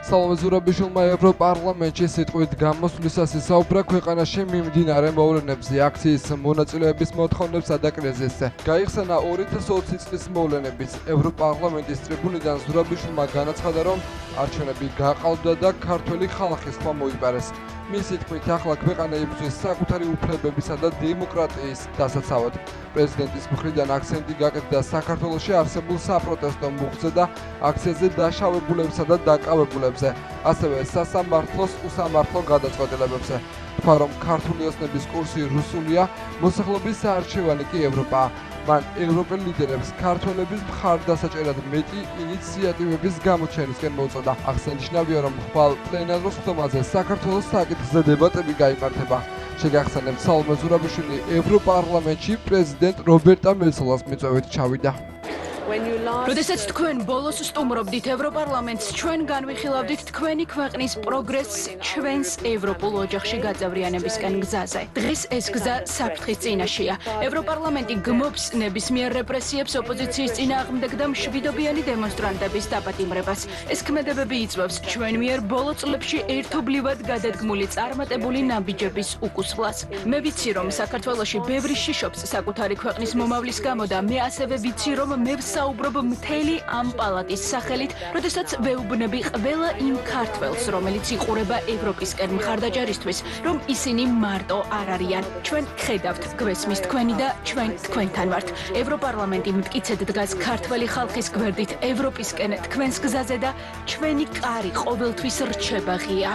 სალომე ზურაბიშვილმა ევროპარლამენტში სიტყვით გამოსვლისას ისაუბრა ქვეყანაში მიმდინარე მოვლენებზე, აქციის მონაწილეების მოთხოვნებსა და კრიზისზე. გაიხსენა 2020 წლის მოვლენებიც. ევროპარლამენტის ტრიბუნიდან ზურაბიშვილმა განაცხადა, რომ არჩევნები გაყალბდა და ქართველი ხალხის ხმა მოიპარეს. მისი თქმით, ახლა ქვეყანა იბრძვის საკუთარი უფლებებისა და დემოკრატიის დასაცავად. პრეზიდენტის მხრიდან აქცენტი გაკეთდა საქართველოში არსებულ საპროტესტო მუხზე და აქციაზე დაშავებულებსა და დაკავებულებზე, ასევე სასამართლოს უსამართლო გადაწყვეტილებებზე. თქვა, რომ ქართული ოცნების კურსი რუსულია, მოსახლეობის საარჩევანი კი ევროპაა. მან ევროპელ ლიდერებს ქართველების მხარდასაჭერად მეტი ინიციატივების გამოჩენისკენ მოუწოდა. აღსანიშნავია, რომ ხვალ პლენარულ ხდომაზე საქართველოს საკითხზე დებატები გაიმართება. შეგახსენებთ, სალომე ზურაბიშვილი ევროპარლამენტში პრეზიდენტ რობერტა მეცოლას მიწვევით ჩავიდა. როდესაც თქვენ ბოლოს სტუმრობდით ევროპარლამენტს, ჩვენ განვიხილავდით თქვენი ქვეყნის პროგრესს ჩვენს ევროპულ ოჯახში გაწევრიანებისკენ გზაზე. დღეს ეს გზა საფრთხის წინაშეა. ევროპარლამენტი გმობს ნებისმიერ რეპრესიებს, ოპოზიციის წინააღმდეგ და მშვიდობიანი დემონსტრანტების დაპატიმრებას. ეს ქმედებები იწვევს ჩვენ მიერ ბოლო წლებში ერთობლივად გადადგმული წარმატებული ნაბიჯების უკუსვლას. მე ვიცი, რომ საქართველოში ბევრი შიშობს საკუთარი ქვეყნის მომავლის გამო და მე ასევე ვიცი, რომ მე საუბრობ მთელი ამ პალატის სახელით, როდესაც ვეუბნები ყველა იმ ქართველს, რომელიც იყურება ევროპისკენ მხარდაჭერისთვის, რომ ისინი მარტო არ არიან. ჩვენ ხედავთ, გვესმის თქვენი და ჩვენ თქვენთან ვართ. ევროპარლამენტი მტკიცედ დგას ქართველი ხალხის გვერდით ევროპისკენ თქვენს გზაზე და ჩვენი კარი ყოველთვის რჩება ღია.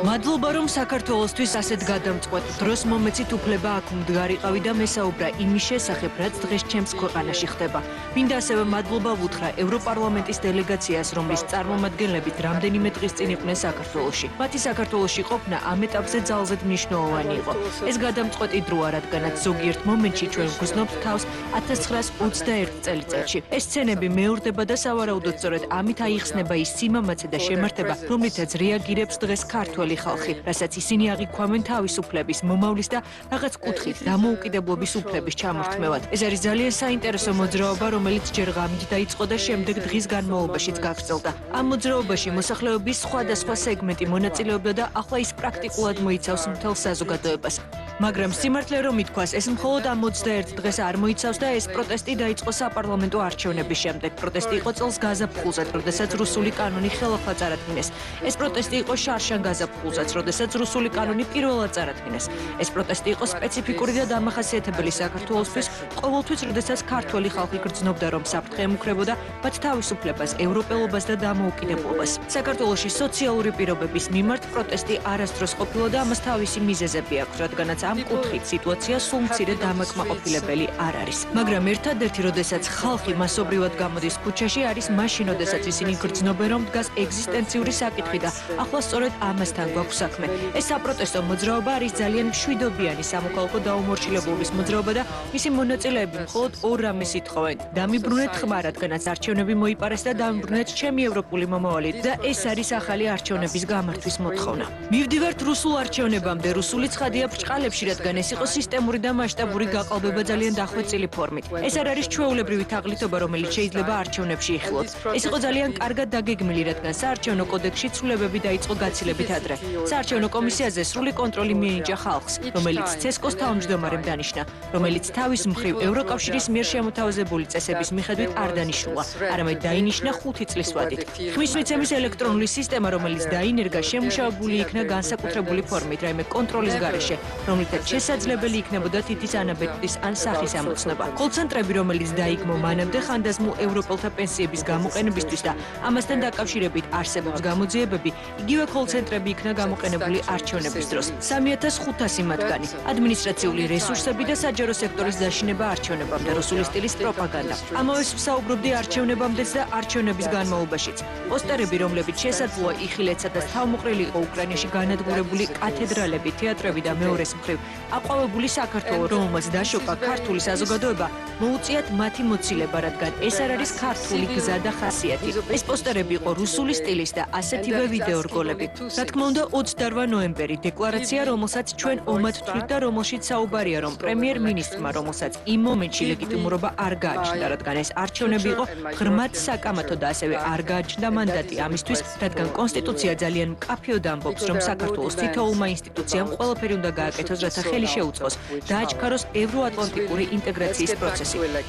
მადლობა, რომ საქართველოსთვის ასეთ გადამწყვეტ დროს მომეცით უფლება აქ მდგარიყავი და მესაუბრა იმის შესახებ, რაც დღეს ჩემს ქვეყანაში ხდება. მინდა ასევე მადლობა ვუთხრა ევროპარლამენტის დელეგაციას, რომლის წარმომადგენლებით რამდენიმე დღის წინ იყვნენ საქართველოში. მათი საქართველოში ყოფნა ამ ეტაპზე ძალზედ მნიშვნელოვანი იყო. ეს გადამწყვეტი დროა, რადგანაც ზოგიერთ მომენტში ჩვენ ვგრძნობთ თავს 1921 წელიწადში. ეს სცენები მეორდება და სავარაუდოდ სწორედ ამით აიხსნება ის სიმამაცე და შემართება, რომლითაც რეაგირებს დღეს ქართველი ხალხი, რასაც ისინი აღიქვამენ თავისუფლების, მომავლის და რაღაც კუთხით დამოუკიდებლობის უფლების ჩამორთმევად. ეს არის ძალიან საინტერესო მოძრაობა, რომელიც ჯერ ღამით დაიწყო და შემდეგ დღის განმავლობაშიც გაგრძელდა. ამ მოძრაობაში მოსახლეობის სხვადასხვა სეგმენტი მონაწილეობდა და ახლა ის პრაქტიკულად მოიცავს მთელ საზოგადოებას. მაგრამ სიმართლე რომ ითქვას, ეს მხოლოდ ამ 21 დღეს არ მოიცავს და ეს პროტესტი დაიწყო საპარლამენტო არჩევნების შემდეგ. პროტესტი იყო წელს გაზაფხულზად, როდესაც რუსული კანონი ხელახლა წარადგინეს. ეს პროტესტი იყო შარშან გაზაფხულზაც, როდესაც რუსული კანონი პირველად წარადგინეს. ეს პროტესტი იყო სპეციფიკური და დამახასიათებელი საქართველოსთვის, ყოველთვის როდესაც ქართველი ხალხი გრძნობდა, რომ საფრთხე ემუქრებოდა მათ თავისუფლებას, ევროპელობას და დამოუკიდებლობას. საქართველოში სოციალური პირობების მიმართ პროტესტი არასდროს ყოფილა და ამას თავისი მიზეზები აქვს, რადგანაც ამ კუთხით სიტუაცია სულ მცირე დამაკმაყოფილებელი არ არის. მაგრამ ერთადერთი, როდესაც ხალხი მასობრივად გამოდის ქუჩაში, არის მაშინ, როდესაც ისინი გრძნობენ, რომ დგას ეგზისტენციური საკითხი და ახლა სწორედ ამასთან გვაქვს საქმე. ეს საპროტესტო მოძრაობა არის ძალიან მშვიდობიანი სამოქალაქო დაუმორჩილებლობის მოძრაობა და მისი მონაწილეები მხოლოდ ორ რამეს ითხოვენ. დამიბრუნეთ ხმა, რადგანაც არჩევნები მოიპარეს და დამიბრუნეთ ჩემი ევროპული მომავალი და ეს არის ახალი არჩევნების გამართვის მოთხოვნა. მივდივართ რუსულ არჩევნებამდე. რუსული ცხადია ბრჭყალებში, რადგან ეს იყო სისტემური და მასშტაბური გაყალბება ძალიან დახვეწილი ფორმით. ეს არ არის ჩვეულებრივი თაღლითობა, რომელიც შეიძლება არჩევნებში იხილოთ. ეს იყო ძალიან კარგად დაგეგმილი, რადგან საარჩევნო კოდექსში ცვლილებები დაიწყო გაცილებით ადრე. საარჩევნო კომისიაზე სრული კონტროლი მიენიჭა ხალხს, რომელიც ცესკოს თავმჯდომარემ დანიშნა, რომელიც თავის მხრივ ევროკავშირის მიერ შემოთავაზებული წესების მიხედვით არ დანიშნულა, არამედ დაინიშნა 5 წლის ვადით. ხმის მიცემის ელექტრონული სისტემა, რომელიც დაინერგა, შემუშავებული იქნა განსაკუთრებული ფორმით, რაიმე კონტროლის გარეშე, რომლითაც შესაძლებელი იქნებოდა თითის ანაბეჭდის ან სახის ამოცნობა. კოლცენტრები, რომელიც დაიგმო მანამდე ხანდაზმულ ევროპელთა პენსიების გამოყენებისთვის და ამასთან დაკავშირებით არსებობს გამოძიებები, იგივე კოლცენტრები იქნა გამოყენებული არჩევნების დროს. 3500 მათგანი, ადმინისტრაციული რესურსები და საჯარო სექტორის დაშინება არჩევნებამდე, რუსული სტილის პროპაგანდა. ამავეს ვსაუბრობდი არჩევნებამდეც და არჩევნების განმავლობაშიც. პოსტერები, რომლებიც შესაძლოა იხილეთ, სადაც თავმოყრილი იყო უკრაინაში განადგურებული კათედრალები, თეატრები და მეორეს მხრივ მხრივ, აყვავებული საქართველო, რომელმაც დაშოკა ქართული საზოგადოება, მოუწიათ მათი მოცილება, რადგან ეს არ არის ქართული გზა და ხასიათი. ეს პოსტერები იყო რუსული სტილის და ასეთივე ვიდეორგოლები. რა თქმა უნდა, 28 ნოემბერი დეკლარაცია, რომელსაც ჩვენ ომად ვთვლით და რომელშიც საუბარია, რომ პრემიერ-მინისტრმა, რომელსაც იმ მომენტში ლეგიტიმურობა არ გააჩნდა, რადგან ეს არჩევნები იყო ღრმად საკამათო და ასევე არ გააჩნდა მანდატი ამისთვის, რადგან კონსტიტუცია ძალიან მკაფიოდ ამბობს, რომ საქართველოს თითოეულმა ინსტიტუციამ ყველაფერი უნდა გააკეთოს, რათა ხელი შეუწყოს დააჩქაროს ევროატლანტიკური ინტეგრაციის პროცესი.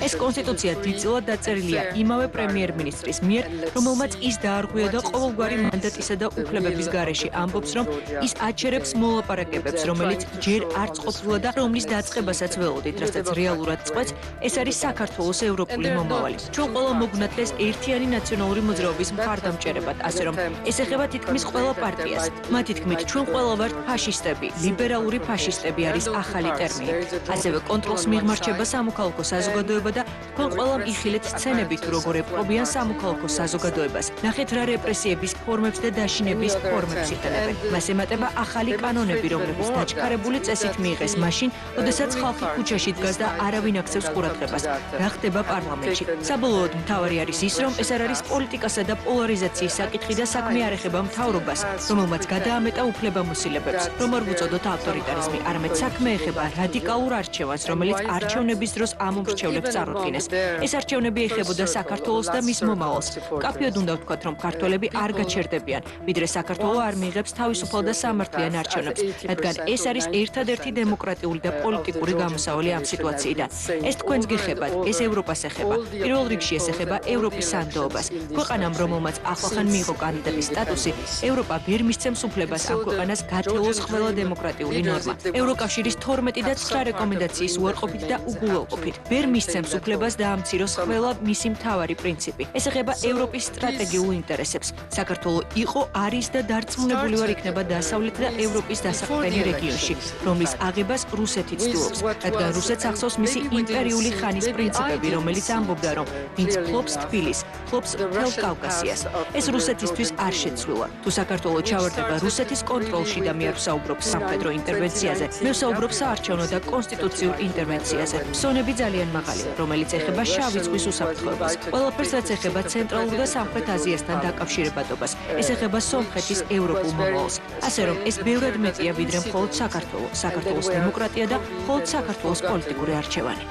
ეს კონსტიტუცია დიდწილად დაწერილია იმავე პრემიერ-მინისტრის მიერ, რომელმაც ის დაარღვია და ყოველგვარი მანდატისა და უფლებების გარეშე ამბობს, რომ ის აჩერებს მოლაპარაკებებს, რომელიც ჯერ არც ყოფილა და რომლის დაწყებასაც ველოდით, რასაც რეალურად წყვეტს, ეს არის საქართველოს ევროპული მომავალი. ჩვენ ყველა მოგვნათლეს ერთიანი ნაციონალური მოძრაობის მხარდამჭერებად, ასე რომ ეს ეხება თითქმის ყველა პარტიას. მათი თქმით, ჩვენ ყველა ვართ ფაშისტები, ლიბერალური ფაშისტები არის ახალი ტერმინი. ასევე კონტროლს მიღმარჩება სამოქალაქო საზოგადოება და თქვენ ყველამ იხილეთ სცენები თუ როგორ ეპყრობიან სამოქალაქო საზოგადოებას. ნახეთ რა რეპრესიების ფორმებს და დაშინების ფორმებს იყენებენ. მას ემატება ახალი კანონები, რომლებიც დაჩქარებული წესით მიიღეს მაშინ, როდესაც ხალხი ქუჩაში დგას და არავინ აქცევს ყურადღებას. რა ხდება პარლამენტში? საბოლოოდ მთავარი არის ის, რომ ეს არ არის პოლიტიკასა და პოლარიზაციის საკითხი და საქმე არ ეხება მთავრობას, რომელმაც გადაამეტა უფლებამოსილებებს. რომ არ ვუწოდოთ ავტორიტარიზმი, არამედ საქმე ეხება რადიკალურ არჩევანს, რომელიც არჩევნების დროს ამ მომრჩევლებს წარუდგინეს. ეს არჩევნები ეხებოდა საქართველოს და მის მომავალს. კაფიოდ უნდა ვთქვათ, რომ ქართველები არ გაჩერდებიან, ვიდრე საქართველო არ მიიღებს თავისუფალ და სამართლიან არჩევნებს, რადგან ეს არის ერთადერთი დემოკრატიული და პოლიტიკური გამოსავალი ამ სიტუაციიდან. ეს თქვენს გეხებათ, ეს ევროპას ეხება. პირველ რიგში ეს ეხება ევროპის სანდოობას. ქვეყანამ, რომელმაც ახლახან მიიღო კანდიდატის სტატუსი, ევროპა ვერ მისცემს უფლებას ამ ქვეყანას გათელოს ყველა დემოკრატიული ნორმა. ევროკავშირის 12 და 9 რეკომენდაციის უარყოფით და უგულოყოფით ვერ მისცემს უფლებას დაამციროს ყველა მისი მთავარი პრინციპი. ეს ეხება ევროპის სტრატეგიულ ინტერესებს. საქართველო იყო, არის და დარწმუნებული ვარ იქნება დასავლეთ და ევროპის დასაყრდენი რეგიონში, რომლის აღებას რუსეთი ცდილობს, რადგან რუსეთს ახსოვს მისი იმპერიული ხანის პრინციპები, რომელიც ამბობდა, რომ ვინც ფლობს თბილისს, ფლობს მთელ კავკასიას. ეს რუსეთისთვის არ შეცვლილა. თუ საქართველო ჩავარდება რუსეთის კონტროლში და მე ვსაუბრობ სამხედრო ინტერვენციაზე, მე ვსაუბრობ საარჩევნო და კონსტიტუციურ ინტერვენციაზე. ფსონები ძალიან მაღალია, რომელიც ეხება შავი ზღვის უსაფრთხოებას. ყველაფერს, რაც ეხება ცენტრალურ და სამხრეთ აზიასთან დაკავშირებადობას. ეს ეხება სომხეთის ევროპულ მომავალს. ასე რომ ეს ბევრად მეტია ვიდრე მხოლოდ საქართველო, საქართველოს დემოკრატია და მხოლოდ საქართველოს პოლიტიკური არჩევანი.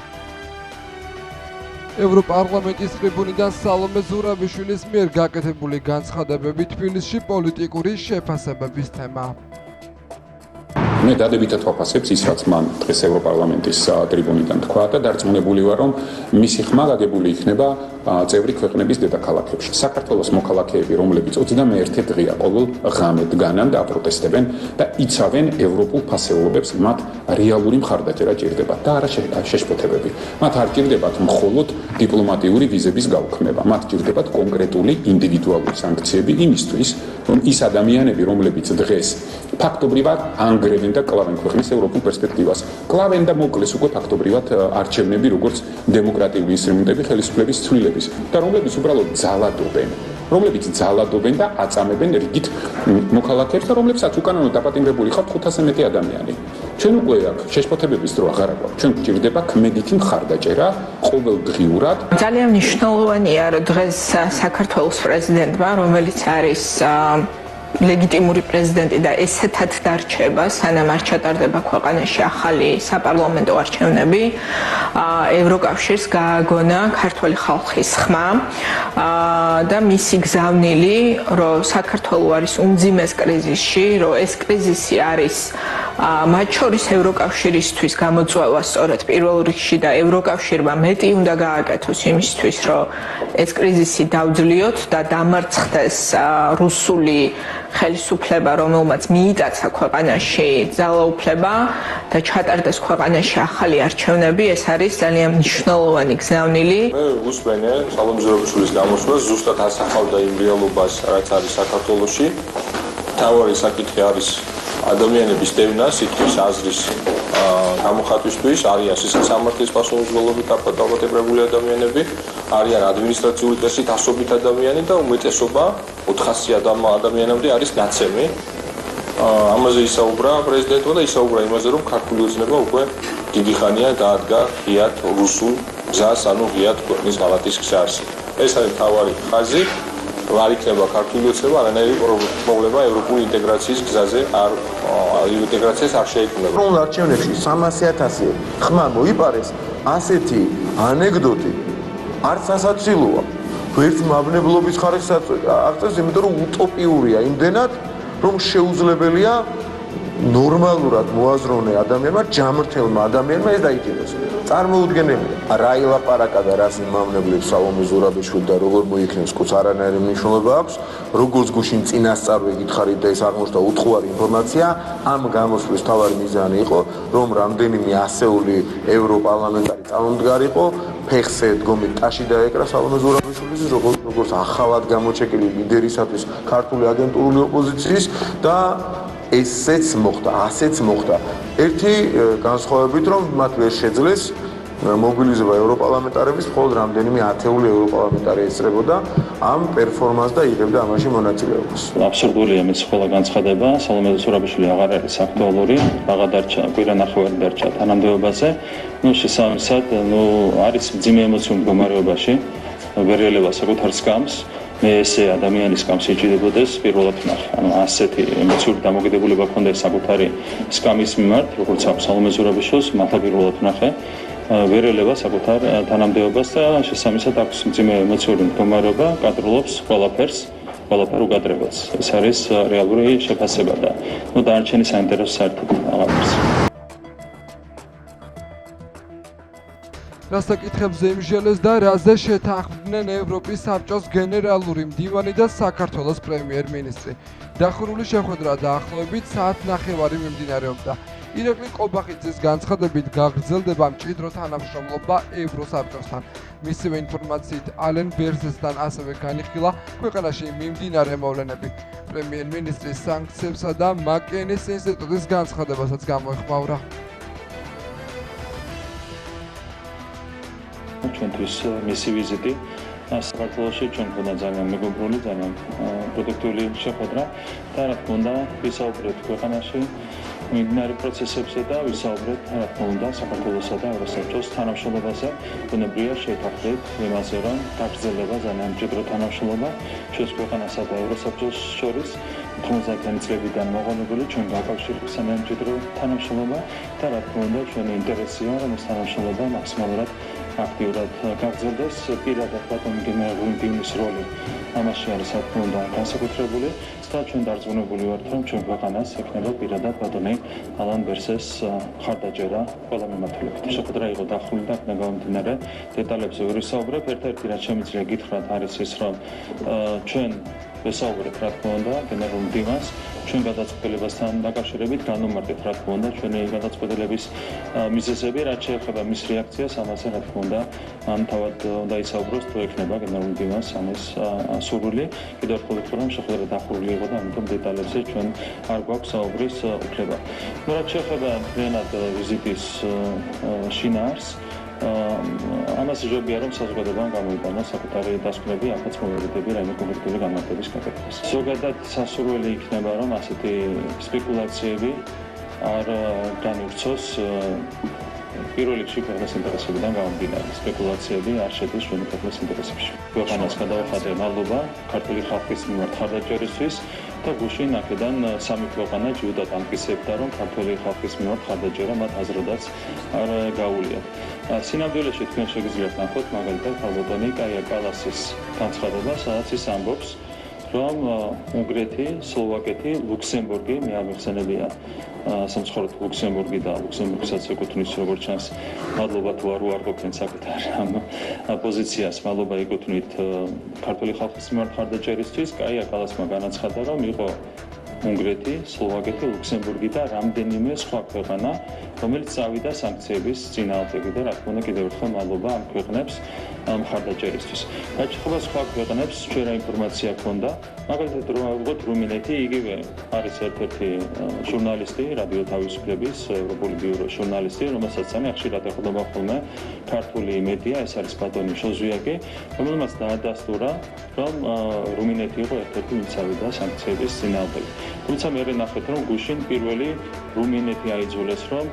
ევროპარლამენტის ტრიბუნიდან სალომე ზურაბიშვილის მიერ გაკეთებული განცხადებები თბილისში პოლიტიკური შეფასებების თემა. მე დადებითად ვაფასებს ის, რაც მან დღეს ევროპარლამენტის ტრიბუნიდან თქვა და დარწმუნებული ვარ, რომ მისი ხმა გაგებული იქნება წევრი ქვეყნების დედაქალაქებში. საქართველოს მოქალაქეები, რომლებიც 21 დღეა ყოველ ღამე დგანან და აპროტესტებენ და იცავენ ევროპულ ფასეულობებს, მათ რეალური მხარდაჭერა ჭირდებათ და არა შეშფოთებები. მათ არ ჭირდებათ მხოლოდ დიპლომატიური ვიზების გაუქმება, მათ ჭირდებათ კონკრეტული ინდივიდუალური სანქციები იმისთვის, რომ ის ადამიანები, რომლებიც დღეს ფაქტობრივად ანგრევენ და კლავენ ქვეყნის ევროპულ პერსპექტივას, კლავენ და მოკლეს უკვე ფაქტობრივად არჩევნები, როგორც დემოკრატიული ინსტრუმენტები ხელისუფლების ცვლილების და რომლებიც უბრალოდ ძალადობენ და აწამებენ რიგით მოქალაქეებს და რომლებსაც უკანონოდ დაპატიმრებული ხართ 500-ზე მეტი ადამიანი. ჩვენ უკვე აქ შეშფოთებების დრო აღარ აქვს. ჩვენ გვჭირდება ქმედითი მხარდაჭერა ყოველდღიურად. ძალიან მნიშვნელოვანია, რომ დღეს საქართველოს პრეზიდენტმა, რომელიც არის ლეგიტიმური პრეზიდენტი და ესეთად დარჩება, სანამ არ ჩატარდება ქვეყანაში ახალი საპარლამენტო არჩევნები, ევროკავშირს გააგონა ქართული ხალხის ხმა და მისი გზავნილი, რომ საქართველო არის უმძიმეს კრიზისში, რომ ეს კრიზისი არის მათ შორის ევროკავშირისთვის გამოწვევა სწორედ პირველ რიგში და ევროკავშირმა მეტი უნდა გააკეთოს იმისთვის, რომ ეს კრიზისი დავძლიოთ და დამარცხდეს რუსული ხელისუფლება, რომელმაც მიიტაცა ქვეყანაში ძალაუფლება და ჩატარდეს ქვეყანაში ახალი არჩევნები, ეს არის ძალიან მნიშვნელოვანი გზავნილი. მე უსმენე სალომე ზურაბიშვილის გამოსვლას, ზუსტად ასახავდა იმ რეალობას, რაც არის საქართველოში. თავარი საკითხი არის ადამიანების დევნა, სიტყვის აზრის გამოხატვისთვის, არიან სისამართლის პასუხისმგებლობით დაბატებებული ადამიანები, არიან ადმინისტრაციული წესით ასობით ადამიანი და უმეტესობა 400 ადამიანამდე არის ნაცემი. ამაზე ისაუბრა პრეზიდენტმა და ისაუბრა იმაზე, რომ ქართული ოცნება უკვე დიდი ხანია დაადგა ღიად რუსულ გზას, ანუ ღიად ქვეყნის ღალატის გზას. ეს არის მთავარი ხაზი. არ იქნება ქართული ოცნება, არანაირი პრობლემა ევროპული ინტეგრაციის გზაზე ინტეგრაციას არ შეექმნება. ეროვნულ არჩევნებში 300,000 ხმა მოიპარეს, ასეთი ანეკდოტი არც ასაცილოა. ვერც მაბნებლობის ხარისხს აღწევს, იმიტომ რომ უტოპიურია იმდენად, რომ შეუძლებელია ნორმალურად მოაზროვნე ადამიანმა, ჯამრთელმა ადამიანმა ეს დაიჭიროს. წარმოუდგენელია. რა ილაპარაკა და რას იმამნებლებს სალომე ზურაბიშვილი და როგორ მოიქნევს კუც არანაირი მნიშვნელობა აქვს, როგორც გუშინ წინასწარ ვეკითხარით და ეს აღმოჩნდა უთხوارი ინფორმაცია, ამ გამოსვლის თავარი მიზანი იყო, რომ რამდენიმე ასეული ევროპარლამენტარი წარმომდგარიყო, ფეხზე დგომით ტაში დაეკრა სალომე ზურაბიშვილის, როგორც ახალად გამოჩეკილი ლიდერისათვის ქართული აგენტურული ოპოზიციის და ესეც მოხდა, ასეც მოხდა. ერთი განსხვავებით, რომ მათ ვერ შეძლეს მობილიზება ევროპარლამენტარების, მხოლოდ რამდენიმე ათეული ევროპარლამენტარი ესწრებოდა ამ პერფორმანსს და იღებდა ამაში მონაწილეობას. აბსურდულია მეც ხოლმე განცხადება, სალომე ზურაბიშვილი აღარ არის აქტუალური, რაღა დარჩა, კვირანახევარი დარჩა თანამდებობაზე. შესაბამისად, არის მძიმე ემოციური მდგომარეობაში, ვერ ელევა საკუთარ სკამს. მე ესე ადამიანის სკამს იჭირებოდეს პირველად ვნახე. ანუ ასეთი ემოციური დამოკიდებულება ქონდა საკუთარი სკამის მიმართ, როგორც აქვს სალომე ზურაბიშვილს, მართლა პირველად ვნახე. ვერ ელევა საკუთარ თანამდებობას და შესაბამისად აქვს მძიმე ემოციური მდგომარეობა, კადრულობს ყველაფერ უკადრებელს. ეს არის რეალური შეფასება და დანარჩენი საინტერესო საერთოდ აღარ არის. რასაკითხებზე იმჟელეს და რაზე შეთანხმდნენ ევროპის საბჭოს გენერალური მდივანი და საქართველოს პრემიერ-მინისტრი. დახურული შეხვედრა დაახლოებით საათნახევარი მიმდინარეობდა. ირაკლი ყობახიძის განცხადებით გაგრძელდება მჭიდრო თანამშრომლობა ევროსაბჭოსთან. მისივე ინფორმაციით ალენ ბერსესთან ასევე განიხილა ქვეყანაში მიმდინარე მოვლენები. პრემიერ-მინისტრის სანქციებსა და მაკენის ინსტიტუტის განცხადებასაც გამოეხმაურა. ჩვენთვის მისი ვიზიტი საქართველოში ჩვენ გვქონდა ძალიან მეგობრული, ძალიან პროდუქტიული შეხვედრა და რა თქმა უნდა ვისაუბრეთ ქვეყანაში მიმდინარე პროცესებზე და ვისაუბრეთ რა თქმა უნდა საქართველოსა და ევროსაბჭოს თანამშრომლობაზე. ბუნებრივია შევთანხმდით იმაზე, რომ გაგრძელდება ძალიან მჭიდრო თანამშრომლობა ჩვენს ქვეყანასა და ევროსაბჭოს შორის. 90-იანი წლებიდან მოყოლებული ჩვენ გაკავშირებს ძალიან მჭიდრო თანამშრომლობა და რა თქმა უნდა ჩვენი ინტერესია, რომ ეს თანამშრომლობა მაქსიმალურად აქტიურად გაგრძელდეს. პირადად ბატონი გენერალური მდივნის როლი ამაში არის რა თქმა უნდა განსაკუთრებული და ჩვენ დარწმუნებული ვართ, რომ ჩვენ ქვეყანას ექნება პირადად ბატონი ალან ბერსეს მხარდაჭერა ყველა მიმართულებით. შეხვედრა იყო დახურული და აქედან გამომდინარე დეტალებზე ვერ ვისაუბრებ. ერთ-ერთი რაც შემიძლია გითხრათ არის ის, რომ ჩვენ ვესაუბრეთ რა თქმა უნდა გენერალურ მდივანს ჩვენ გადაწყვეტილებასთან დაკავშირებით განვმარტეთ რა თქმა უნდა ჩვენი გადაწყვეტილების მიზეზები, რაც შეეხება მის რეაქციას, ამაზე რა თქმა უნდა მან თავად უნდა ისაუბროს თუ ექნება გენერალურ მდივანს ამის სურვილი. კიდევ ერთხელ ვთქვი, რომ შეხვედრა დახურული იყო და ამიტომ დეტალებზე ჩვენ არ გვაქვს საუბრის უფლება. რაც შეეხება მთლიანად ვიზიტის შინაარსს, ამას ჟობია რომ საზოგადოებამ გამოიგონა საკუთარი დასკვნები, ახაც მოვერიდები რაიმე კონკრეტული განმარტების გაკეთებას. ზოგადად სასურველი იქნება რომ ასეთი სპეკულაციები არ განვრცოს პირველ რიგში ქვეყნის ინტერესებიდან გამომდინარე. სპეკულაციები არ შედის ჩვენი ქვეყნის ინტერესებში. ქვეყანას გადავახადე მადლობა ქართული ხალხის მიმართ ხარდაჭერისთვის და გუშინ აქედან სამი ქვეყანა ჯიუდად ამტკიცებდა რომ ქართული ხალხის მიმართ ხარდაჭერა მათ აზრადაც არ გაუვლიათ. სინამდვილეში თქვენ შეგიძლიათ ნახოთ მაგალითად ქალბატონი კაია კალასის განცხადება, სადაც ის ამბობს, რომ უნგრეთი, სლოვაკეთი, ლუქსემბურგი, მე არ მიხსენებია სამცხოროდ ლუქსემბურგი და ლუქსემბურგსაც ეკუთვნის როგორც ჩანს, მადლობა თუ არ უარყოფენ საკუთარ პოზიციას, მადლობა ეკუთვნით ქართული ხალხის მიმართ ხარდაჭერისთვის. კაია კალასმა განაცხადა, რომ იყო უნგრეთი, სლოვაკეთი, ლუქსემბურგი და რამდენიმე სხვა ქვეყანა, რომელიც წავიდა სანქციების წინააღმდეგ და რა თქმა უნდა კიდევ ერთხელ მადლობა ამ ქვეყნებს მხარდაჭერისთვის. გაჩეხება სხვა ქვეყნებს ჩვენა ინფორმაცია ჰქონდა, მაგალითად ვიღოთ რუმინეთი, იგივე არის ერთ-ერთი ჟურნალისტი, რადიო თავისუფლების ევროპული ბიუროს ჟურნალისტი, რომელსაც ძალიან ხშირად ეხმობა ხოლმე ქართული მედია, ეს არის ბატონი შოზვიაკი, რომელმაც დაადასტურა, რომ რუმინეთი იყო ერთ-ერთი მიცავიდა სანქციების წინააღმდეგ. თუმცა მე ნახეთ, რომ გუშინ პირველი რუმინეთი აიძულეს, რომ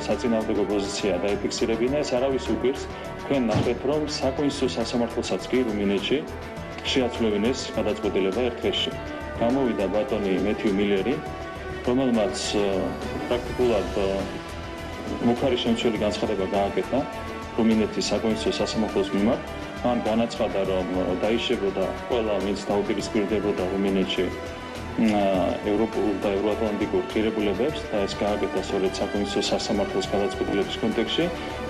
საწინააღმდეგო პოზიცია დაიფიქსირებინა, ეს არავის უპირს. თქვენ ნახეთ, რომ საკონსტიტუციო სასამართლოსაც კი რუმინეთში შეაცვლებინეს გადაწყვეტილება ერთ დღეში. გამოვიდა ბატონი მეთიუ მილერი, რომელმაც პრაქტიკულად მუქარი შემცველი განცხადება გააკეთა რუმინეთის საკონსტიტუციო სასამართლოს მიმართ. მან განაცხადა, რომ დაიშებოდა ყველა, ვინც დაუპირისპირდებოდა რუმინეთში ევროპულ და ევროატლანტიკურ ღირებულებებს და ეს გააკეთა სწორედ საკონსტიტუციო სასამართლოს გადაწყვეტილების კონტექსტში.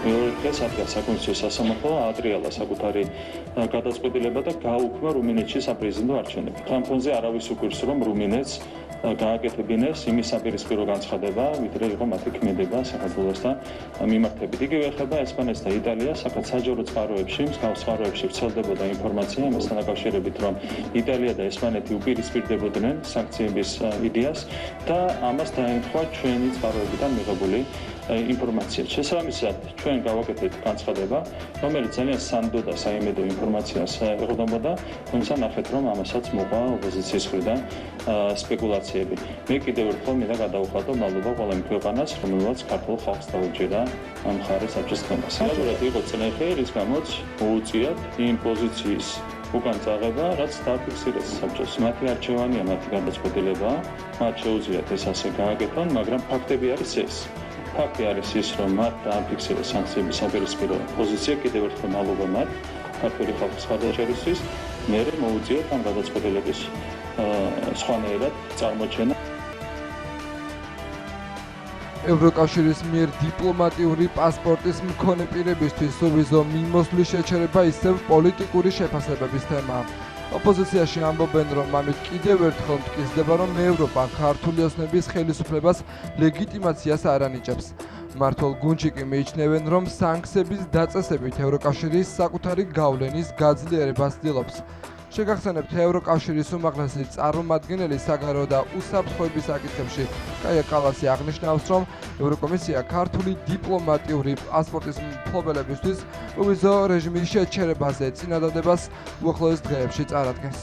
მეორე დღეს ადგა საკონსტიტუციო სასამართლო აატრიალა საკუთარი გადაწყვეტილება და გააუქმა რუმინეთში საპრეზიდენტო არჩევნები. ამ ფონზე არავის უკვირს, რომ რუმინეთს გააკეთებინეს იმის საპირისპირო განცხადება, ვიდრე იყო მათი ქმედება საქართველოსთან მიმართებით. იგივე ეხება ესპანეთს და იტალიას, საკაც საჯარო წყაროებში, მსგავს წყაროებში ვრცელდებოდა ინფორმაცია იმასთან დაკავშირებით, რომ იტალია და ესპანეთი უპირისპირდებოდნენ სანქციების იდეას და ამას დაემთხვა ჩვენი წყაროებიდან მიღებული ინფორმაცია. შესაბამისად, ჩვენ გავაკეთეთ განცხადება, რომელიც ძალიან სანდო და საიმედო ინფორმაციას ეყრდნობოდა, თუმცა ნახეთ, რომ ამასაც მოყვა ოპოზიციის მხრიდან სპეკულაციები. მე კიდევ ერთხელ მინდა გადავუხადო მადლობა ყველა იმ ქვეყანას, რომელმაც ქართულ ხალხს დაუჭირა ამ მხარეს საბჭოს თემას. რეალურად იყო წნეხი, რის გამოც მოუწიათ იმ პოზიციის უკან წაღება, რაც დააფიქსირეს საბჭოს. მათი არჩევანია, მათი გადაწყვეტილება, მათ შეუძლიათ ეს ასე გააკეთონ, მაგრამ ფაქტები არის ეს. ფაქტი არის ის, რომ მათ დააფიქსირეს სანქციების საპირისპირო პოზიცია, კიდევ ერთხელ მადლობა მათ ქართული ხალხის მხარდაჭერისთვის, მერე მოუწიათ ამ გადაწყვეტილების სხვანაირად წარმოჩენა. ევროკავშირის მიერ დიპლომატიური პასპორტის მქონე პირებისთვის სუვიზო მიმოსვლის შეჩერება ისევ პოლიტიკური შეფასებების თემაა. ოპოზიციაში ამბობენ, რომ ამით კიდევ ერთხელ მტკიცდება, რომ ევროპა ქართული ოცნების ხელისუფლებას ლეგიტიმაციას არ ანიჭებს. მმართველ გუნდში კი მიიჩნევენ, რომ სანქციების დაწესებით ევროკავშირის საკუთარი გავლენის გაძლიერებას ცდილობს. შეგახსენებთ, ევროკავშირის უმაღლესი წარმომადგენელი საგარეო და უსაფრთხოების საკითხებში კაია კალასი აღნიშნავს, რომ ევროკომისია ქართული დიპლომატიური პასპორტის მფლობელებისთვის ვიზო რეჟიმის შეჩერებაზე წინადადებას უახლოეს დღეებში წარადგენს.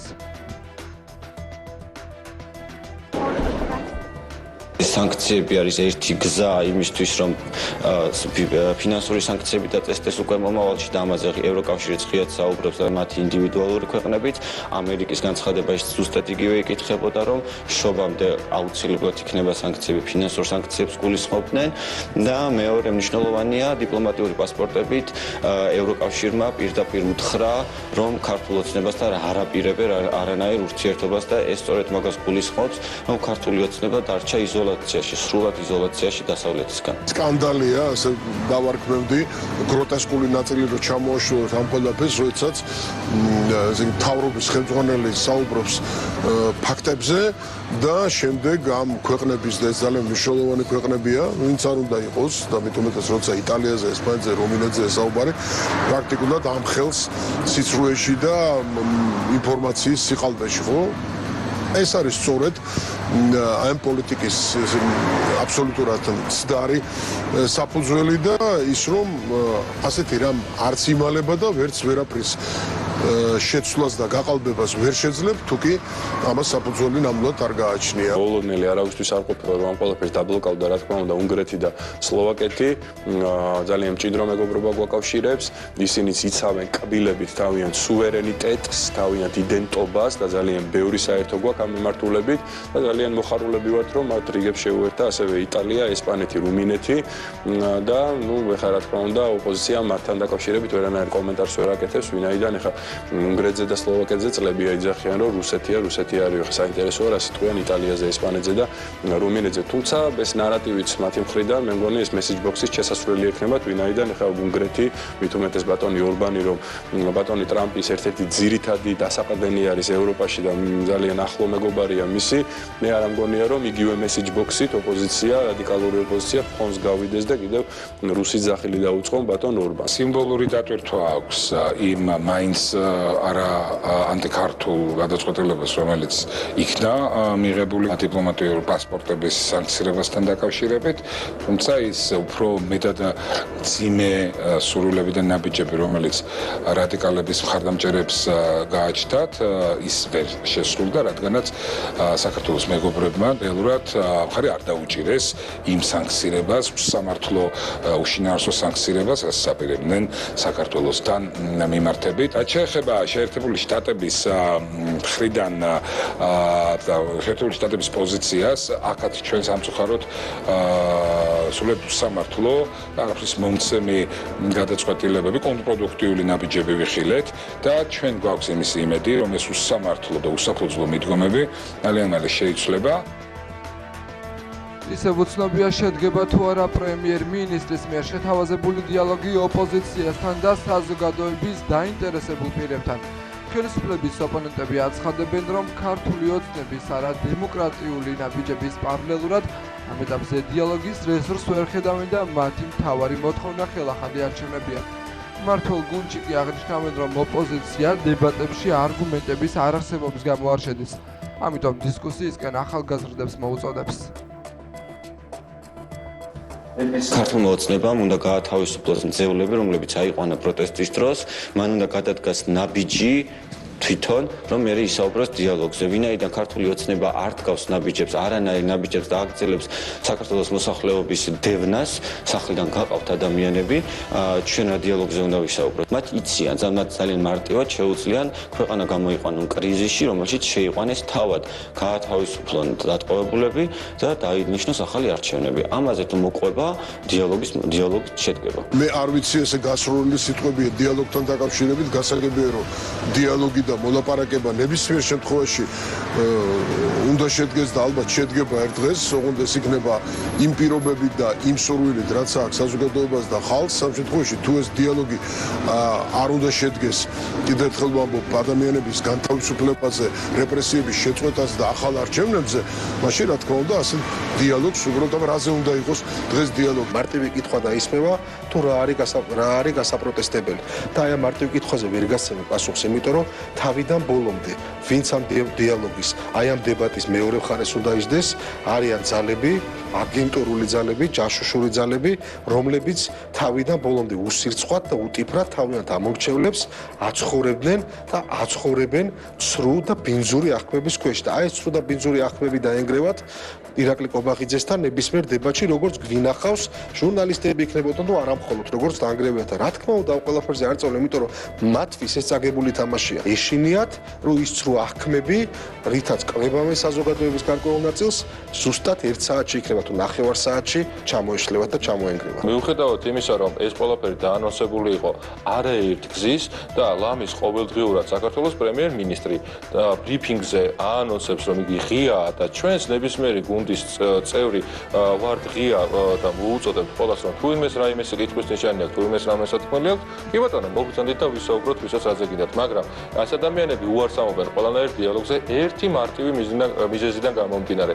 სანქციები არის ერთი გზა იმისთვის, რომ ფინანსური სანქციები დაწესდეს უკვე მომავალში და ამაზე ევროკავშირიც ღიად საუბრობს და მათი ინდივიდუალური ქვეყნებით. ამერიკის განცხადება ის ზუსტად იგივე იკითხებოდა, რომ შობამდე აუცილებლად იქნება სანქციები, ფინანსურ სანქციებს გულისხმობდნენ და მეორე მნიშვნელოვანია დიპლომატიური პასპორტებით ევროკავშირმა პირდაპირ უთხრა, რომ ქართულ ოცნებასთან არ აპირებენ არანაირ ურთიერთობას და ეს სწორედ მაგას გულისხმობს, რომ ქართული ოცნება დარჩა სრულად იზოლაციაში დასავლეთისგან. სკანდალია, ასე დავარქმევდი, გროტესკული ნაწილი რო ჩამოაშოროთ ამ ყველაფერს, როდესაც მთავრობის ხელმძღვანელი საუბრობს ფაქტებზე და შემდეგ ამ ქვეყნების და ეს ძალიან მნიშვნელოვანი ქვეყნებია, ვინც არ უნდა იყოს და მithumetes როცა იტალიაზე, ესპანეთზე, რუმინეთზე საუბარი, პრაქტიკულად ამ ხელს სიცრუეში და ინფორმაციის სიყალბეში, ხო? ეს არის სწორედ ამ პოლიტიკის აბსოლუტურად მცდარი საფუძველი და ის რომ ასეთი რამ არც იმალება და ვერც ვერაფრის შეცვლას და გაყალბებას ვერ შეძლებ, თუკი ამას საფუძველი ნამდვილად არ გააჩნია. ბოლონელი არავისთვის არ ყოფილა, რომ ამ ყველაფერს დაბლოკავდა, რა თქმა უნდა, უნგრეთი და სლოვაკეთი ძალიან მჭიდრო მეგობრობა გვაკავშირებს. ისინიც იცავენ კბილებით თავიანთ სუვერენიტეტს, თავიანთ იდენტობას და ძალიან ბევრი საერთო გვაქვს ამ მიმართულებით და ძალიან მოხარულები ვართ, რომ მათ რიგებს შეუერთდა ასევე იტალია, ესპანეთი, რუმინეთი და ეხლა რა თქმა უნდა, ოპოზიცია მათთან დაკავშირებით ვერანაირ კომენტარს ვერ აკეთებს, ვინაიდან ეხლა უნგრეთზე და სლოვაკეთზე წლები აიძახიან, რომ რუსეთი არის საინტერესოა რა სიტყვიან იტალიაზე, ესპანეთზე და რუმინეთზე. თუმცა ეს ნარატივიც მათი მხრიდან მე მგონი ეს მესეჯ ბოქსის შესასვლელი ექნებათ, ვინაიდან ეხლა უნგრეთი, მithumetes ბატონი ორბანი, რომ ბატონი ტრამპის ერთ-ერთი ძირითადი დასაყრდენი არის ევროპაში და ძალიან ახლო მეგობარია მისი, მე არ მგონია რომ იგივე message box-ით ოპოზიცია, რადიკალური ოპოზიცია ფონს გავიდეს და კიდევ რუსი ძახილი დაუწყონ ბატონ ორბანს. სიმბოლური დატვირთვა აქვს იმ მაინც არა ანტიქართულ გადაწყვეტილებას, რომელიც იქნა მიღებული დიპლომატიური პასპორტების სანქცირებასთან დაკავშირებით, თუმცა ის უფრო მეტად ძიმე სურვილები და ნაბიჯები, რომელიც რადიკალების მხარდამჭერებს გააჩნდათ, ის ვერ შესრულდა, რადგანაც საქართველოს მეგობრებმა რეალურად მხარი არ დაუჭირეს იმ სანქცირებას, სამართლო უშინაარსო სანქცირებას, რასაც აპირებდნენ საქართველოსთან მიმართებით. რაც შეეხება შეერთებული შტატების მხრიდან შეერთებული შტატების პოზიციას, აქაც ჩვენ სამწუხაროდ სულებ სამართლო არაფრის მომცემი გადაწყვეტილებები, კონტრპროდუქტიული ნაბიჯები ვიხილეთ და ჩვენ გვაქვს იმის იმედი, რომ ეს უსამართლო და უსაფუძვლო მიდგომები ძალიან მალე შეიცვლება. ისევ უცნობია შედგება თუ არა პრემიერ-მინისტრის მიერ შეთავაზებული დიალოგი ოპოზიციასთან და საზოგადოების დაინტერესებულ პირებთან. ხელისუფლების ოპონენტები აცხადებენ, რომ ქართული ოცნების არა დემოკრატიული ნაბიჯების პარალელურად ამ ეტაპზე დიალოგის რესურსს ვერ ხედავენ და მათი მთავარი მოთხოვნა ხელახალი არჩევნებია. მმართველ გუნდში კი აღნიშნავენ, რომ ოპოზიცია დებატებში არგუმენტების არარსებობის გამო არ შედის. ამიტომ დისკუსიისკენ ახალგაზრდებს მოუწოდებს. ქართულმა ოცნებამ უნდა გაათავისუფლოს მძევლები, რომლებიც აიყვანა პროტესტის დროს, მან უნდა გადადგას ნაბიჯი თვითონ, რომ მე ისაუბროს დიალოგზე. ვინაიდან ქართული ოცნება არ დგავს ნაბიჯებს, არანაირ ნაბიჯებს და აგრძელებს საქართველოს მოსახლეობის დევნას, სახლიდან გაყავთ ადამიანები, ჩვენ რა დიალოგზე უნდა ვისაუბროთ. მათ იციან, მათ ძალიან მარტივად შეუძლიან ქვეყანა გამოიყვანონ კრიზისში, რომელშიც შეიყვანეს თავად გაათავისუფლონ დატყვევებულები და დაინიშნოს ახალი არჩევნები. ამაზე თუ მოყვება, დიალოგი შედგება. მე არ ვიცი ესე გასროლილი სიტყვებია დიალოგთან დაკავშირებით, გასაგებია რომ დიალოგი და მოლაპარაკება ნებისმიერ შემთხვევაში უნდა შედგეს და ალბათ შედგება ერთ დღეს, ოღონდ ეს იქნება იმ პირობებით და იმ სურვილით, რაც აქვს საზოგადოებას და ხალხს. ამ შემთხვევაში თუ ეს დიალოგი არ უნდა შედგეს, კიდევ ერთხელ ვამბობ, ადამიანების განთავისუფლებაზე, რეპრესიების შეწყვეტაზე და ახალ არჩევნებზე, მაშინ რა თქმა უნდა, ასე დიალოგს უბრალოდ რაზე უნდა იყოს დღეს დიალოგი. მარტივი კითხვა დაისმევა, თუ რა არის გასაპროტესტებელი. და აი ამ მარტივ კითხვაზე ვერ გასცემ პასუხს, იმიტომ რომ თავიდან ბოლომდე ვინც ამ დიალოგის, აი ამ დებატის მეორე მხარეს უნდა ისდეს, არიან ძალები, აგენტურული ძალები, ჯაშუშური ძალები, რომლებიც თავიდან ბოლომდე უსირცხვად და უტიფრად თავიანთ ამორჩევლებს აცხოვრებდნენ და აცხოვრებენ ცრუ და ბინძური აღქმების ქვეშ. და აი ცრუ და ბინძური აღქმები დაენგრევათ ირაკლი კობახიძესთან ნებისმიერ დებატში, როგორც გვინახავს ჟურნალისტები იქნებოდნენ თუ არა მხოლოდ, როგორც დაანგრევებთან. რა თქმა უნდა, ამ ყველაფერზე არ წავლენ, იმიტომ რომ მათთვის ეს წაგებული თამაშია. ეშინიათ, რომ ის ცრუ აღქმები, რითაც კლებავენ საზოგადოების გარკვეულ ნაწილს, ზუსტად 1 საათში იქნება თუ 9 საათში ჩამოეშლევათ და ჩამოენგრევათ. მიუხედავად იმისა, რომ ეს ყველაფერი დაანონსებული იყო არაერთ გზის და ლამის ყოველდღიურად საქართველოს პრემიერ-მინისტრი ბრიფინგზე აანონსებს, რომ იგი ღიაა და ჩვენს ნებისმიერი გუნდის წევრი ვართ ღია და მოუწოდებთ ყველას, რომ თუ იმეს რაიმეს კითხვის ნიშანი აქვს, თუ იმეს რამე სათქმელი აქვს, კი ბატონო, მოგწონდით და ვისაუბროთ ვისაც რაზე გინდათ, მაგრამ ეს ადამიანები უარს ამობენ ყველანაირ დიალოგზე ერთი მარტივი მიზეზიდან გამომდინარე.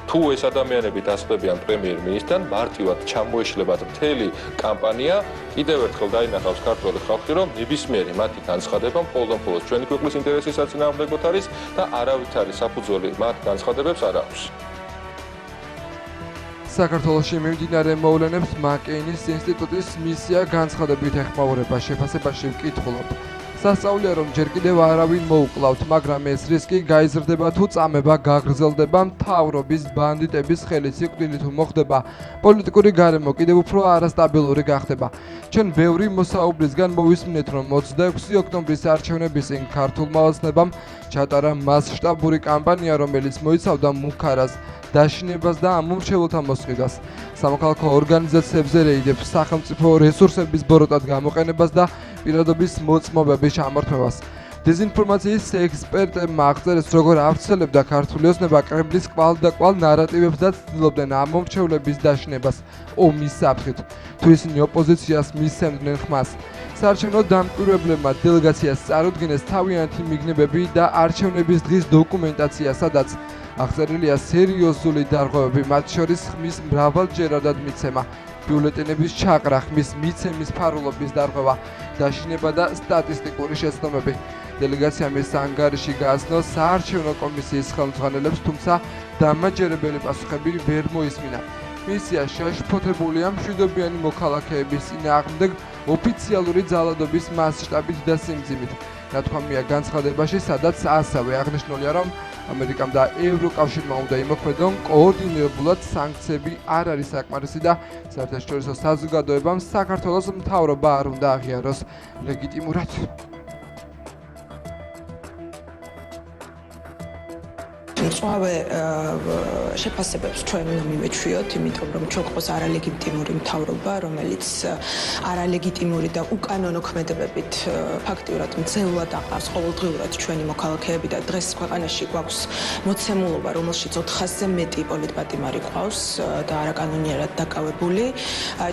თუ ეს ადამიანები დასწრებიან პრემიერ-მინისტრთან, მარტივად ჩამოეშლებათ მთელი კამპანია, კიდევ ერთხელ დაინახავს ქართული ხალხი, რომ ნებისმიერი მათი განცხადება მხოლოდ ჩვენი ქვეყნის ინტერესის საწინააღმდეგოდ არის და არავითარი საფუძველი მათ განცხადებებს არ აქვს. საქართველოში მიმდინარე მოვლენებს მაკეინის ინსტიტუტის მისია განცხადებით ეხმაურება. შეფასებაში ვკითხულობ. სასწაულია, რომ ჯერ კიდევ არავინ მოუკლავთ, მაგრამ ეს რისკი გაიზრდება თუ წამება გაგრძელდება, მთავრობის ბანდიტების ხელით სიკვდილით მოხდება, პოლიტიკური გარემო კიდევ უფრო არასტაბილური გახდება. ჩვენ ბევრი მოსაუბრისგან მოვისმინეთ, რომ 26 ოქტომბრის არჩევნების წინ ქართულმა ოცნებამ ჩატარა მასშტაბური კამპანია, რომელიც მოიცავდა მუქარას დაშინებას და ამომრჩეველთა მოსყიდვას, სამოქალაქო ორგანიზაციებზე რეიდებს, სახელმწიფო რესურსების ბოროტად გამოყენებას და პირადობის მოწმობების ჩამორთმევას. დეზინფორმაციის ექსპერტებმა აღწერეს, როგორ ავრცელებდა ქართული ოცნება კრემლის კვალ და კვალ ნარატივებს და ცდილობდნენ ამომრჩევლების დაშინებას ომის საფრთხით, თუ ისინი ოპოზიციას მისცემდნენ ხმას. საარჩევნო დამკვირვებლებმა დელეგაციას წარუდგინეს თავიანთი მიგნებები და არჩევნების დღის დოკუმენტაცია, სადაც აღწერილია სერიოზული დარღვევები, მათ შორის ხმის მრავალჯერადად მიცემა, ბიულეტენების ჩაყრა, ხმის მიცემის ფარულობის დარღვევა, დაშინება და სტატისტიკური შეცდომები. დელეგაციამ ეს ანგარიში გააცნო საარჩევნო კომისიის ხელმძღვანელებს, თუმცა დამაჯერებელი პასუხები ვერ მოისმინა. მისია შეაშფოთებულია მშვიდობიანი მოქალაქეების წინააღმდეგ ოფიციალური ძალადობის მასშტაბით და სიმძიმით. ნათქვამია განცხადებაში, სადაც ასევე აღნიშნულია, რომ ამერიკამ და ევროკავშირმა უნდა იმოქმედონ კოორდინირებულად სანქციები არ არის საკმარისი და საერთაშორისო საზოგადოებამ საქართველოს მთავრობა არ უნდა აღიაროს ლეგიტიმურად. მწვავე შეფასებებს ჩვენ უნდა მივეჩვიოთ, იმიტომ რომ ჩვენ ყავს არალეგიტიმური მთავრობა, რომელიც არალეგიტიმური და უკანონო ქმედებებით ფაქტიურად მძევლად აყავს ყოველდღიურად ჩვენი მოქალაქეები და დღეს ქვეყანაში გვაქვს მოცემულობა, რომელშიც 400-ზე მეტი პოლიტპატიმარი ყავს და არაკანონიერად დაკავებული.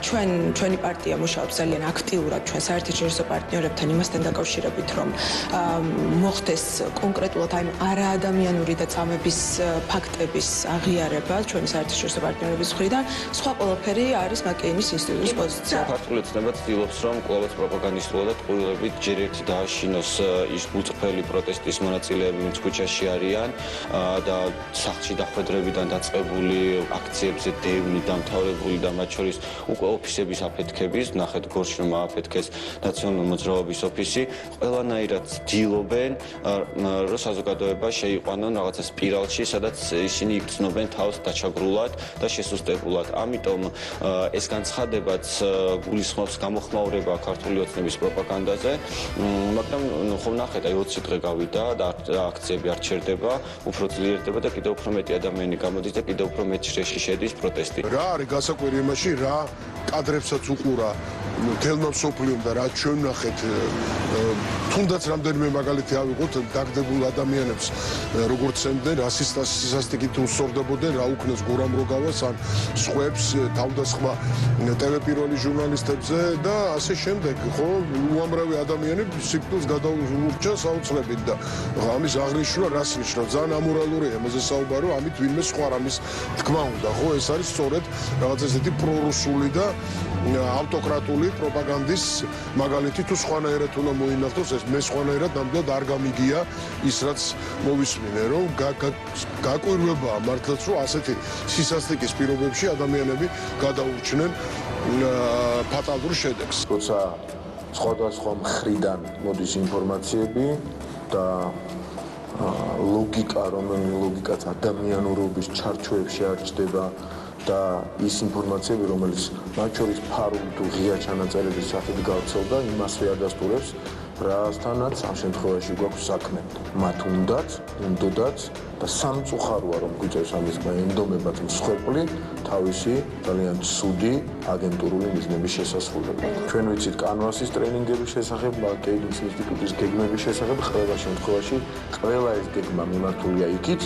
ჩვენი პარტია მუშაობს ძალიან აქტიურად ჩვენ საერთაშორისო პარტნიორებთან იმასთან დაკავშირებით, რომ მოხდეს კონკრეტულად აი არაადამიანური და წამების ფაქტების აღიარება ჩვენი საერთაშორისო პარტნიორების მხრიდან, სხვა ყველაფერი არის მაკეინის ინსტიტუტის პოზიცია. ქართული ოცნება ცდილობს, რომ კვლავაც პროპაგანდისტულად და ტყუილებით ჯერ ერთი დააშინოს ის უწყფელი პროტესტის მონაწილეები, ვინც ქუჩაში არიან და სახლში დახვედრებიდან დაწყებული აქციებზე დევნი დამთავრებული და მათ შორის უკვე ოფისების აფეთქების, ნახეთ გორში რომ ააფეთქეს ნაციონალური მოძრაობის ოფისი, ყველანაირად ცდილობენ, რომ საზოგადოება შეიყვანონ რაღაცა სპირალში, სადაც ისინი იგრძნობენ თავს დაჩაგრულად და შესუსტებულად. ამიტომ ეს განცხადებაც გულისხმობს გამოხმაურება ქართული ოცნების პროპაგანდაზე, მაგრამ ხომ ნახეთ, აი 20 დღე გავიდა და აქციები არ ჩერდება, უფრო ძლიერდება და კიდევ უფრო მეტი ადამიანი გამოდის და კიდევ უფრო მეტ შრეში შედის პროტესტი. რა არის გასაკვირი იმაში, რა კადრებსაც უყურა თელმა მსოფლიომ და რაც ჩვენ ნახეთ, თუნდაც რამდენიმე მაგალითი ავიღოთ, დაგდებულ ადამიანებს როგორც ემდნენ, რასისტიკით უსწორდებოდნენ, რა უქნეს გორამ როგავას ან სხვებს თავდასხმა ტელე პირველი ჟურნალისტებზე და ასე შემდეგ, ხო, უამრავი ადამიანები სიკვდილს გადაურჩა საოცრებით და ამის აღნიშვნა რას ნიშნავს? ძალიან ამორალურია ამაზე საუბარო, ამით ვინმე სხვა რამის თქმა უნდა, ხო, ეს არის სწორედ რაღაც ესეთი პრორუსული და ავტოკრატული პროპაგანდის მაგალითი, თუ სხვანაირად უნდა მოინახოს, ეს მე სხვანაირად ნამდვილად არ გამიგია ის, რაც მოვისმინე, რომ გაკვირვებაა მართლაც, რომ ასეთი სისასტიკის პირობებში ადამიანები გადაურჩნენ ფატალურ შედეგს. როცა სხვადასხვა მხრიდან მოდის ინფორმაციები და ლოგიკა, რომელიც ლოგიკაც ადამიანურობის ჩარჩოებში არ ჩდება და ის ინფორმაციები, რომელიც მათ შორის ფარული თუ ღია ჩანაწერების სახით გავრცელდა, იმასვე ადასტურებს, რასთანაც ამ შემთხვევაში გვაქვს საქმე. მათ უნდათ და სამწუხაროა, რომ გვიწევს ამის ენდომებად მსხვერპლი თავისი ძალიან ცუდი აგენტურული მიზნების შესასრულებლად. ჩვენ ვიცით კანვასის ტრენინგების შესახებ, მაკეინის ინსტიტუტის გეგმების შესახებ, ყველა შემთხვევაში ყველა ეს გეგმა მიმართულია იქით,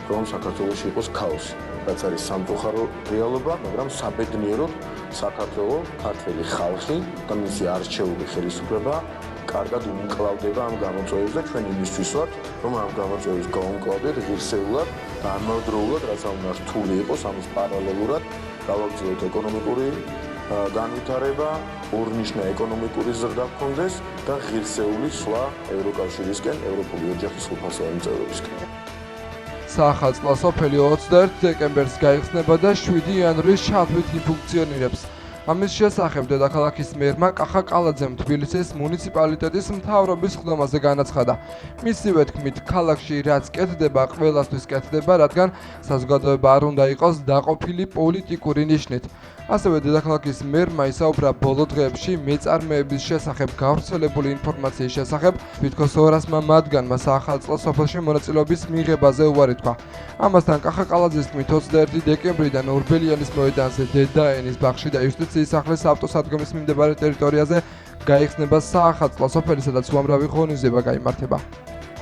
რომ საქართველოში იყოს ქაოსი. რაც არის სამწუხარო რეალობა, მაგრამ საბედნიეროდ საქართველოს ქართველი ხალხი და მისი არჩეული ხელისუფლება კარგად უმკლავდება ამ გამოწვევებს და ჩვენ იმისთვის ვართ, რომ ამ გამოწვევებს გავუმკლავდეთ ღირსეულად და ამავდროულად, რაც უნდა რთული იყოს, ამის პარალელურად გავაგრძელოთ ეკონომიკური განვითარება, ორნიშნა ეკონომიკური ზრდა გქონდეს და ღირსეული სვლა ევროკავშირისკენ, ევროპული ოჯახის ხუთასოვანი წევრებისკენ. საახალწლო სოფელი 21 დეკემბერს გაიხსნება და 7 იანვრის ჩათვლით იფუნქციონირებს. ამის შესახებ დედაქალაქის მერმა კახა კალაძემ თბილისის მუნიციპალიტეტის მთავრობის ხდომაზე განაცხადა. მისივე თქმით, ქალაქში რაც კეთდება, ყველასთვის კეთდება, რადგან საზოგადოება არ უნდა იყოს დაყოფილი პოლიტიკური ნიშნით. ასევე დედაქალაქის მერმა ისაუბრა ბოლო დღეებში მეწარმეების შესახებ გავრცელებული ინფორმაციის შესახებ, თვითონ 200-მა მათგანმა საახალწლო სოფელში მონაწილეობის მიღებაზე უარი თქვა. ამასთან კახა კალაძის თქმით 21 დეკემბრიდან ორბელიანის მოედანზე, დედაენის ბაღში და იუსტიციის სახლის ავტოსადგომის მიმდებარე ტერიტორიაზე გაიხსნება საახალწლო სოფელი, სადაც უამრავი ღონისძიება გაიმართება.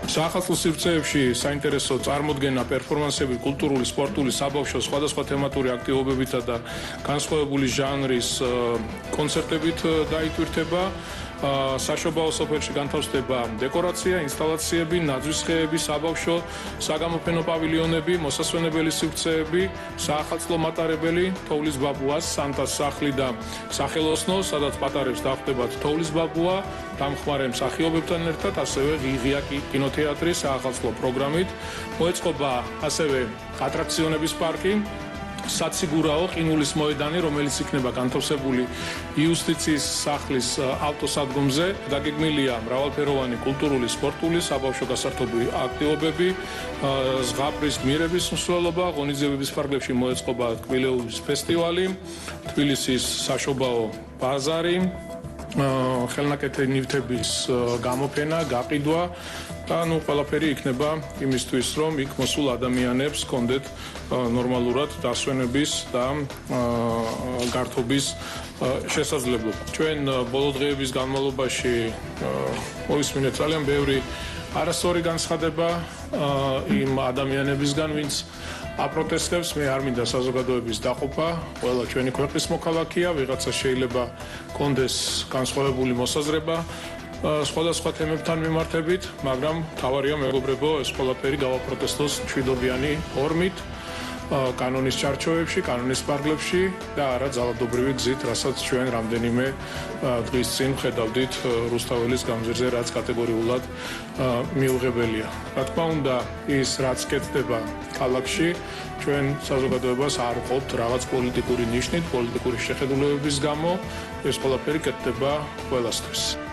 საახალწლო სივრცეებში საინტერესო წარმოდგენა, პერფორმანსები, კულტურული, სპორტული, საბავშვო, სხვადასხვა თემატური აქტივობებითა და განსხვავებული ჟანრის კონცერტებით დაიტვირთება. საშობაო სოფელში განთავსდება დეკორაცია, ინსტალაციები, ნაძვის ხეები, საბავშვო, საგამოფენო პავილიონები, მოსასვენებელი სივრცეები, საახალწლო მატარებელი, თოვლის ბაბუას, სანტას სახლი და სახელოსნო, სადაც პატარებს დახვდებათ თოვლის ბაბუა, დამხმარე მსახიობებთან ერთად, ასევე ღია კინოთეატრი საახალწლო პროგრამით. მოეწყობა ასევე ატრაქციონების პარკი, საციგურაო ყინულის მოედანი, რომელიც იქნება განთავსებული იუსტიციის სახლის ავტოსადგომზე. დაგეგმილია მრავალფეროვანი კულტურული, სპორტული, საბავშვო გასართობი აქტივობები, ზღაპრის გმირების მსვლელობა, ღონისძიებების ფარგლებში მოეწყობა თბილეულის ფესტივალი, თბილისის საშობაო ბაზარი, ხელნაკეთი ნივთების გამოფენა, გაყიდვა და ყველაფერი იქნება იმისთვის, რომ იქ მოსულ ადამიანებს ჰქონდეთ ნორმალურად დასვენების და გართობის შესაძლებლობა. ჩვენ ბოლო დღეების განმავლობაში მოვისმინეთ ძალიან ბევრი არასწორი განცხადება იმ ადამიანებისგან, ვინც აპროტესტებს. მე არ მინდა საზოგადოების დაყოფა, ყველა ჩვენი ქვეყნის მოქალაქეა, ვიღაცა შეიძლება კონდეს განსხვავებული მოსაზრება სხვადასხვა თემებთან მიმართებით, მაგრამ თავარია მეგობრებო, ეს ყველაფერი გავაპროტესტოს მშვიდობიანი ფორმით, კანონის ჩარჩოებში, კანონის პარგლებში და არა ძალადობრივი გზით, რასაც ჩვენ რამდენიმე დღის წინ ხედავდით რუსთაველის გამზირზე, რაც კატეგორიულად მიუღებელია. რა თქმა უნდა, ის რაც კეთდება ქალაქში, ჩვენ საზოგადოებას არ ვყოფთ რაღაც პოლიტიკური ნიშნით, პოლიტიკური შეხედულებების გამო, ეს ყველაფერი კეთდება ყველასთვის.